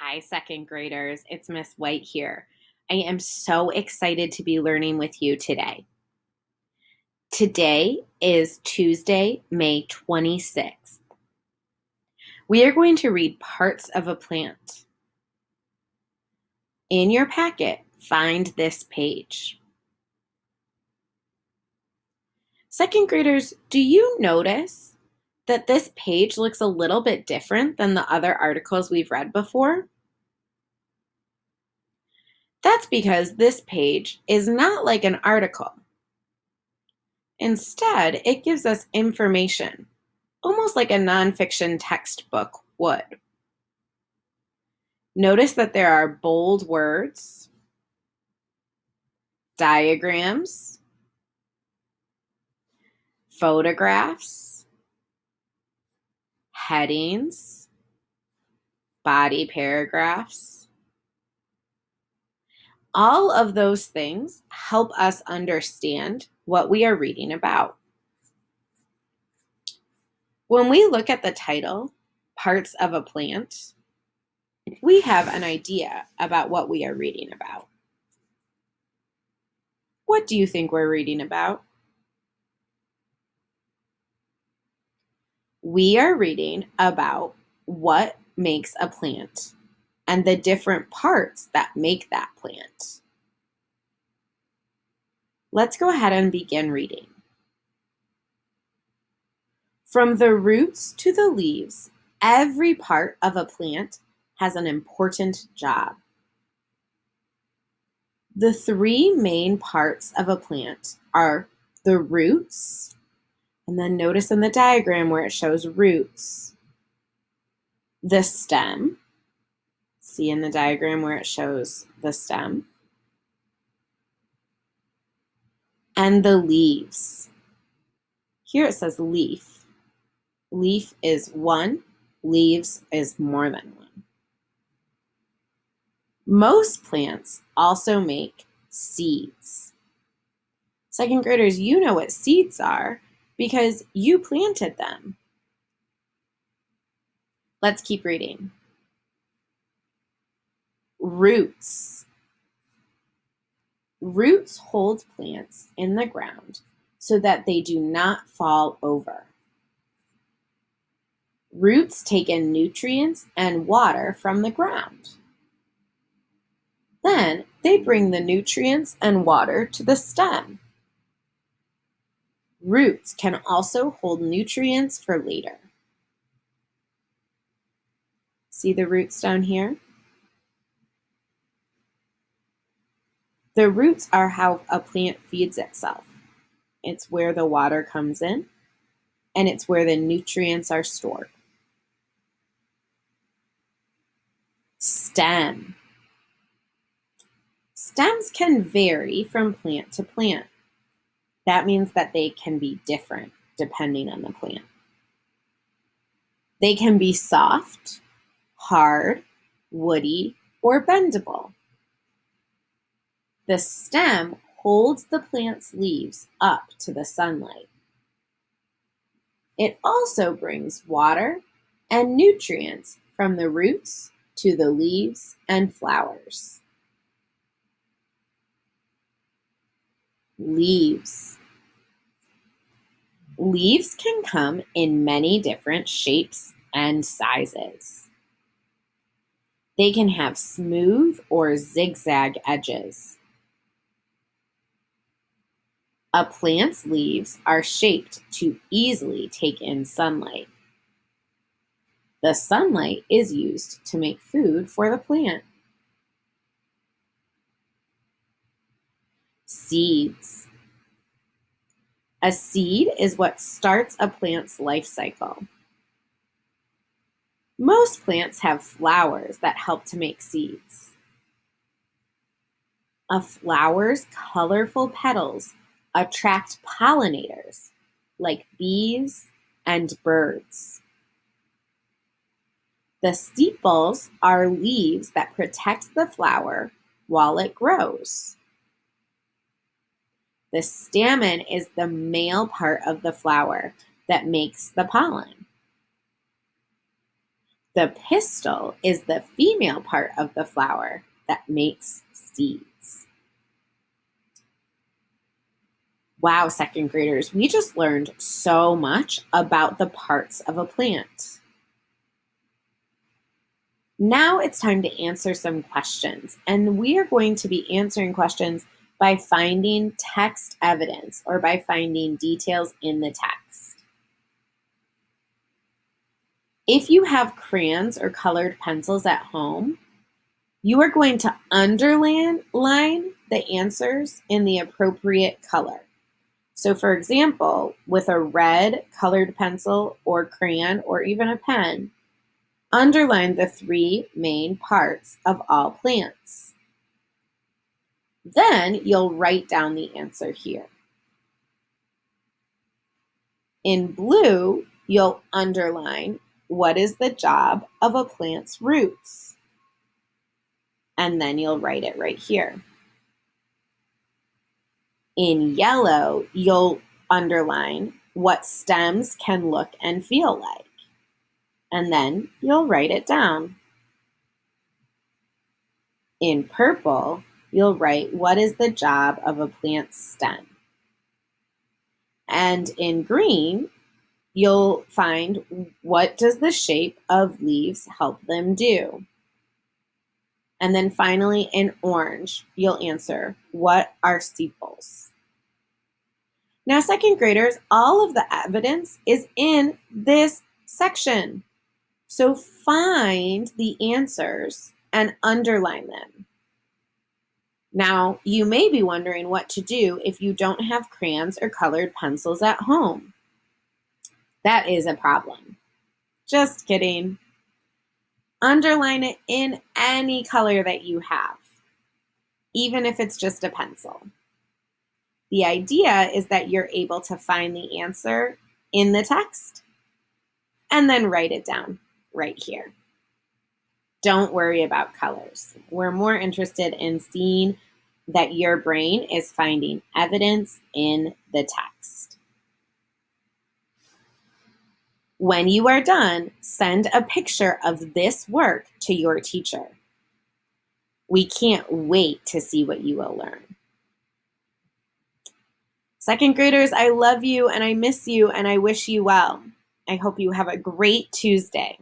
Hi, second graders. It's Miss White here. I am so excited to be learning with you today. Today is Tuesday, May 26th. We are going to read parts of a plant. In your packet, find this page. Second graders, do you notice that this page looks a little bit different than the other articles we've read before? That's because this page is not like an article. Instead, it gives us information, almost like a nonfiction textbook would. Notice that there are bold words, diagrams, photographs, headings, body paragraphs. All of those things help us understand what we are reading about. When we look at the title, Parts of a Plant, we have an idea about what we are reading about. What do you think we're reading about? We are reading about what makes a plant and the different parts that make that plant. Let's go ahead and begin reading. From the roots to the leaves, every part of a plant has an important job. The three main parts of a plant are the roots, and then notice in the diagram where it shows roots, the stem, see in the diagram where it shows the stem, and the leaves. Here it says leaf. Leaf is one, leaves is more than one. Most plants also make seeds. Second graders, you know what seeds are because you planted them. Let's keep reading. Roots. Roots hold plants in the ground so that they do not fall over. Roots take in nutrients and water from the ground. Then they bring the nutrients and water to the stem. Roots can also hold nutrients for later. See the roots down here? The roots are how a plant feeds itself. It's where the water comes in, and it's where the nutrients are stored. Stem. Stems can vary from plant to plant. That means that they can be different depending on the plant. They can be soft, hard, woody, or bendable. The stem holds the plant's leaves up to the sunlight. It also brings water and nutrients from the roots to the leaves and flowers. Leaves. Leaves can come in many different shapes and sizes. They can have smooth or zigzag edges. A plant's leaves are shaped to easily take in sunlight. The sunlight is used to make food for the plant. Seeds. A seed is what starts a plant's life cycle. Most plants have flowers that help to make seeds. A flower's colorful petals attract pollinators like bees and birds. The sepals are leaves that protect the flower while it grows. The stamen is the male part of the flower that makes the pollen. The pistil is the female part of the flower that makes seeds. Wow, second graders, we just learned so much about the parts of a plant. Now it's time to answer some questions, and we are going to be answering questions by finding text evidence or by finding details in the text. If you have crayons or colored pencils at home, you are going to underline the answers in the appropriate color. So for example, with a red colored pencil or crayon or even a pen, underline the 3 main parts of all plants. Then you'll write down the answer here. In blue, you'll underline what is the job of a plant's roots. And then you'll write it right here. In yellow, you'll underline what stems can look and feel like. And then you'll write it down. In purple, you'll write what is the job of a plant's stem. And in green, you'll find what does the shape of leaves help them do. And then finally, in orange, you'll answer, what are sepals? Now, second graders, all of the evidence is in this section. So find the answers and underline them. Now, you may be wondering what to do if you don't have crayons or colored pencils at home. That is a problem. Just kidding. Underline it in any color that you have, even if it's just a pencil. The idea is that you're able to find the answer in the text and then write it down right here. Don't worry about colors. We're more interested in seeing that your brain is finding evidence in the text. When you are done, send a picture of this work to your teacher. We can't wait to see what you will learn. Second graders, I love you and I miss you and I wish you well. I hope you have a great Tuesday.